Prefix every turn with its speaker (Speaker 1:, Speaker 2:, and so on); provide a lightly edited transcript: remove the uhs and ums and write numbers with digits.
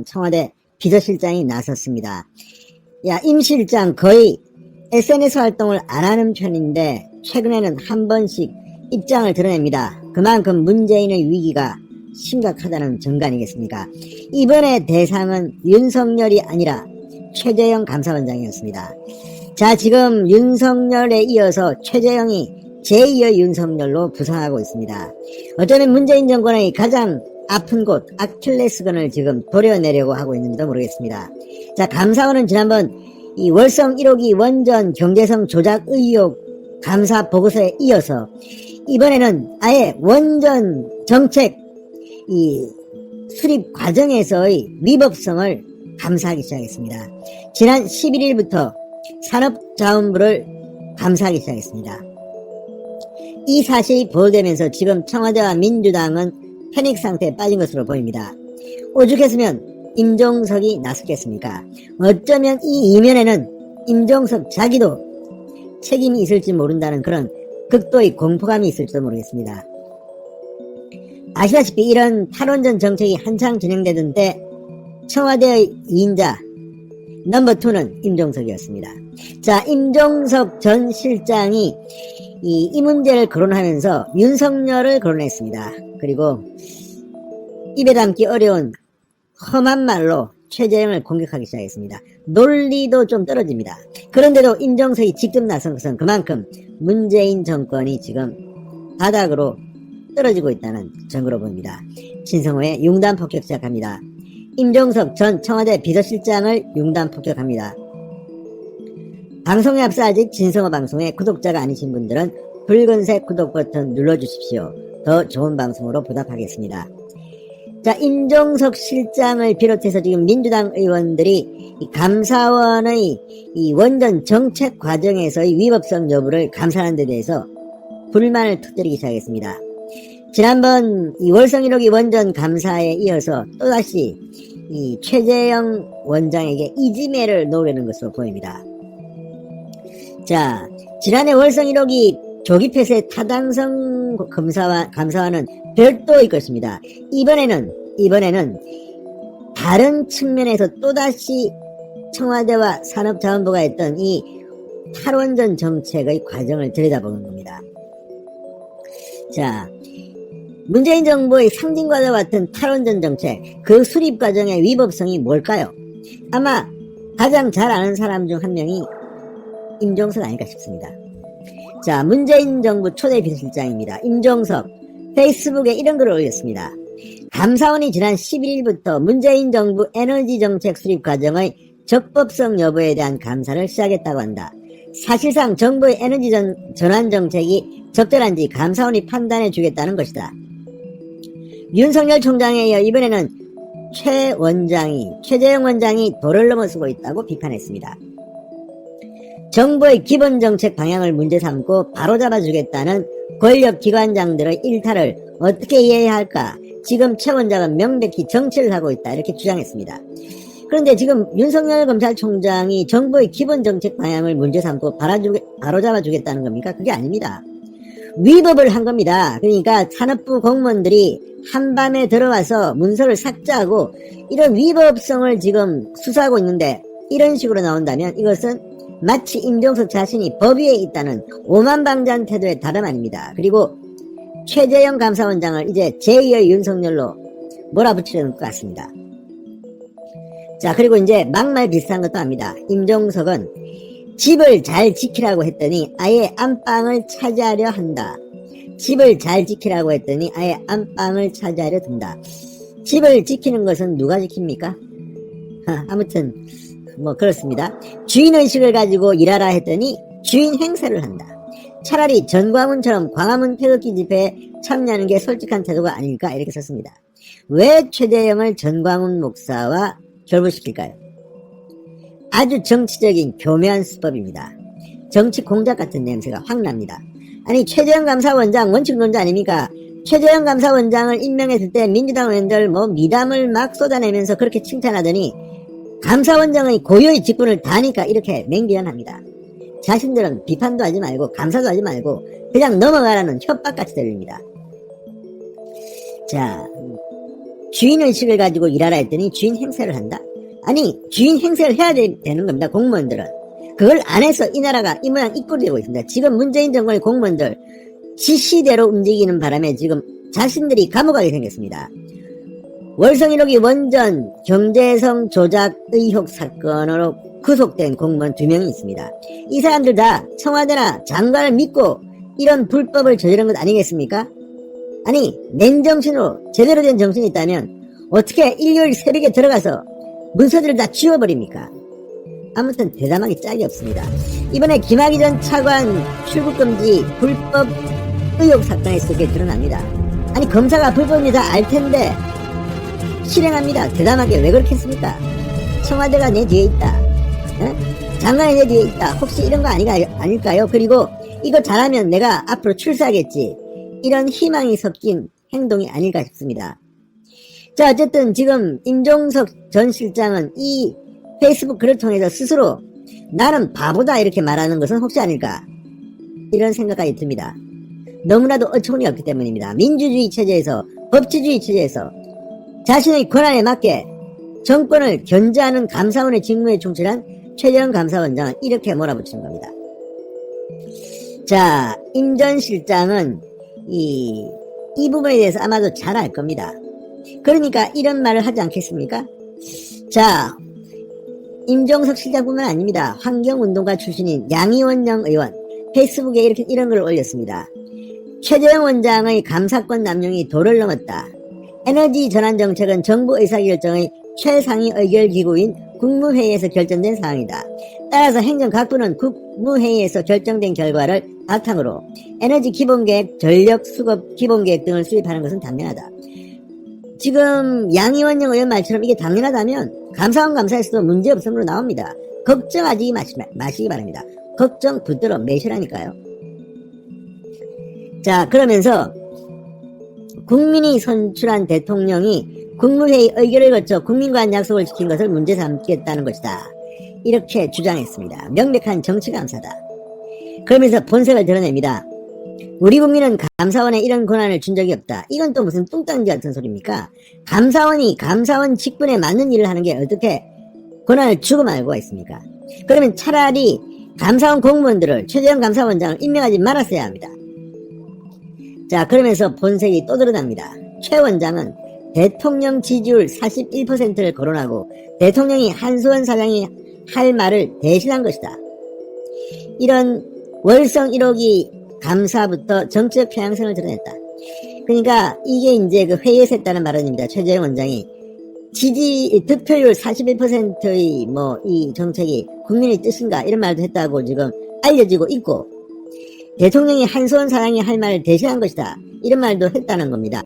Speaker 1: 청와대 비서실장이 나섰습니다. 야, 임 실장 거의 SNS 활동을 안 하는 편인데 최근에는 한 번씩 입장을 드러냅니다. 그만큼 문재인의 위기가 심각하다는 증거 아니겠습니까? 이번에 대상은 윤석열이 아니라 최재형 감사원장이었습니다. 자, 지금 윤석열에 이어서 최재형이 제2의 윤석열로 부상하고 있습니다. 어쩌면 문재인 정권의 가장 아픈 곳, 아킬레스건을 지금 도려내려고 하고 있는지도 모르겠습니다. 자, 감사원은 지난번 이 월성 1호기 원전 경제성 조작 의혹 감사 보고서에 이어서 이번에는 아예 원전 정책 이 수립 과정에서의 위법성을 감사하기 시작했습니다. 지난 11일부터 산업자원부를 감사하기 시작했습니다. 이 사실이 보도되면서 지금 청와대와 민주당은 패닉 상태에 빠진 것으로 보입니다. 오죽했으면 임종석이 나섰겠습니까? 어쩌면 이 이면에는 임종석 자기도 책임이 있을지 모른다는 그런 극도의 공포감이 있을지도 모르겠습니다. 아시다시피 이런 탈원전 정책이 한창 진행되던 때 청와대의 2인자 넘버2는 임종석이었습니다. 자, 임종석 전 실장이 이 문제를 거론하면서 윤석열을 거론했습니다. 그리고 입에 담기 어려운 험한 말로 최재형을 공격하기 시작했습니다. 논리도 좀 떨어집니다. 그런데도 임종석이 직접 나선 것은 그만큼 문재인 정권이 지금 바닥으로 떨어지고 있다는 증거로 보입니다. 진성호의 융단 폭격 시작합니다. 임종석 전 청와대 비서실장을 융단 폭격합니다. 방송에 앞서 아직 진성호 방송의 구독자가 아니신 분들은 붉은색 구독 버튼 눌러주십시오. 더 좋은 방송으로 보답하겠습니다. 자, 임종석 실장을 비롯해서 지금 민주당 의원들이 이 감사원의 이 원전 정책 과정에서의 위법성 여부를 감사하는 데 대해서 불만을 터뜨리기 시작했습니다. 지난번 이 월성 1호기 원전 감사에 이어서 또다시 이 최재형 원장에게 이지매를 놓으려는 것으로 보입니다. 자, 지난해 월성 1호기 조기 폐쇄 타당성 감사와는 별도의 것입니다. 이번에는 다른 측면에서 또다시 청와대와 산업자원부가 했던 이 탈원전 정책의 과정을 들여다보는 겁니다. 자, 문재인 정부의 상징과도 같은 탈원전 정책, 그 수립 과정의 위법성이 뭘까요? 아마 가장 잘 아는 사람 중 한 명이 임종석 아닐까 싶습니다. 자, 문재인 정부 초대 비서실장입니다. 임종석, 페이스북에 이런 글을 올렸습니다. 감사원이 지난 11일부터 문재인 정부 에너지 정책 수립 과정의 적법성 여부에 대한 감사를 시작했다고 한다. 사실상 정부의 에너지 전환 정책이 적절한지 감사원이 판단해 주겠다는 것이다. 윤석열 총장에 이어 이번에는 최재형 원장이 도를 넘어서고 있다고 비판했습니다. 정부의 기본 정책 방향을 문제 삼고 바로잡아 주겠다는 권력기관장들의 일탈을 어떻게 이해해야 할까? 지금 최 원장은 명백히 정치를 하고 있다, 이렇게 주장했습니다. 그런데 지금 윤석열 검찰총장이 정부의 기본 정책 방향을 문제 삼고 바로잡아 주겠다는 겁니까? 그게 아닙니다. 위법을 한 겁니다. 그러니까 산업부 공무원들이 한밤에 들어와서 문서를 삭제하고 이런 위법성을 지금 수사하고 있는데 이런 식으로 나온다면 이것은 마치 임종석 자신이 법 위에 있다는 오만방자한 태도의 다름 아닙니다. 그리고 최재형 감사원장을 이제 제2의 윤석열로 몰아붙이려는 것 같습니다. 자, 그리고 이제 막말 비슷한 것도 합니다. 임종석은 집을 잘 지키라고 했더니 아예 안방을 차지하려 한다. 집을 잘 지키라고 했더니 아예 안방을 차지하려 든다. 집을 지키는 것은 누가 지킵니까? 아무튼 뭐 그렇습니다. 주인의식을 가지고 일하라 했더니 주인 행세를 한다. 차라리 전광훈처럼 광화문 태극기 집회에 참여하는 게 솔직한 태도가 아닐까, 이렇게 썼습니다. 왜 최재형을 전광훈 목사와 결부시킬까요? 아주 정치적인 교묘한 수법입니다. 정치 공작 같은 냄새가 확 납니다. 아니, 최재형 감사원장 원칙론자 아닙니까? 최재형 감사원장을 임명했을 때 민주당 의원들 미담을 막 쏟아내면서 그렇게 칭찬하더니 감사원장의 고유의 직분을 다하니까 이렇게 맹비난합니다. 자신들은 비판도 하지 말고 감사도 하지 말고 그냥 넘어가라는 협박같이 들립니다. 자, 주인의식을 가지고 일하라 했더니 주인 행세를 한다? 아니, 주인 행세를 해야 되는 겁니다, 공무원들은. 그걸 안 해서 이 나라가 이 모양 이 꼴이 되고 있습니다. 지금 문재인 정권의 공무원들 지시대로 움직이는 바람에 지금 자신들이 감옥가게 생겼습니다. 월성 1호기 원전 경제성 조작 의혹 사건으로 구속된 공무원 2명이 있습니다. 이 사람들 다 청와대나 장관을 믿고 이런 불법을 저지른 것 아니겠습니까? 아니, 맨정신으로 제대로 된 정신이 있다면 어떻게 일요일 새벽에 들어가서 문서들을 다 지워버립니까? 아무튼 대담하기 짝이 없습니다. 이번에 김학의 전 차관 출국금지 불법 의혹 사건에서 그게 드러납니다. 아니, 검사가 불법이 다 알텐데 실행합니다. 대담하게. 왜 그렇게 했습니까? 청와대가 내 뒤에 있다, 장관이 내 뒤에 있다, 혹시 이런 거 아닐까요? 그리고 이거 잘하면 내가 앞으로 출세하겠지, 이런 희망이 섞인 행동이 아닐까 싶습니다. 자, 어쨌든 지금 임종석 전 실장은 이 페이스북 글을 통해서 스스로 나는 바보다 이렇게 말하는 것은 혹시 아닐까, 이런 생각까지 듭니다. 너무나도 어처구니 없기 때문입니다. 민주주의 체제에서, 법치주의 체제에서 자신의 권한에 맞게 정권을 견제하는 감사원의 직무에 충실한 최재형 감사원장은 이렇게 몰아붙이는 겁니다. 자, 임 전 실장은 이 부분에 대해서 아마도 잘 알 겁니다. 그러니까 이런 말을 하지 않겠습니까? 자, 임종석 실장뿐만 아닙니다. 환경운동가 출신인 양이원영 의원 페이스북에 이런 글을 올렸습니다. 최재형 원장의 감사권 남용이 도를 넘었다. 에너지 전환 정책은 정부 의사결정의 최상위 의결기구인 국무회의에서 결정된 사항이다. 따라서 행정각부는 국무회의에서 결정된 결과를 바탕으로 에너지 기본계획, 전력 수급 기본계획 등을 수립하는 것은 당연하다. 지금 양이원영 의원 말처럼 이게 당연하다면 감사원 감사에서도 문제없음으로 나옵니다. 걱정하지 마시기 바랍니다. 걱정 붙들어 매시라니까요. 자, 그러면서 국민이 선출한 대통령이 국무회의 의결을 거쳐 국민과 한 약속을 지킨 것을 문제 삼겠다는 것이다, 이렇게 주장했습니다. 명백한 정치감사다. 그러면서 본색을 드러냅니다. 우리 국민은 감사원에 이런 권한을 준 적이 없다. 이건 또 무슨 뚱딴지 같은 소리입니까? 감사원이 감사원 직분에 맞는 일을 하는 게 어떻게 권한을 주고 말고가 있습니까? 그러면 차라리 감사원 공무원들을, 최재형 감사원장을 임명하지 말았어야 합니다. 자, 그러면서 본색이 또 드러납니다. 최 원장은 대통령 지지율 41%를 거론하고 대통령이 한수원 사장이 할 말을 대신한 것이다. 이런 월성 1호기 감사부터 정치적 편향성을 드러냈다. 그러니까 이게 이제 그 회의에서 했다는 발언입니다. 최재형 원장이 득표율 41%의 이 정책이 국민의 뜻인가, 이런 말도 했다고 지금 알려지고 있고, 대통령이 한수원 사장이 할 말을 대신한 것이다, 이런 말도 했다는 겁니다.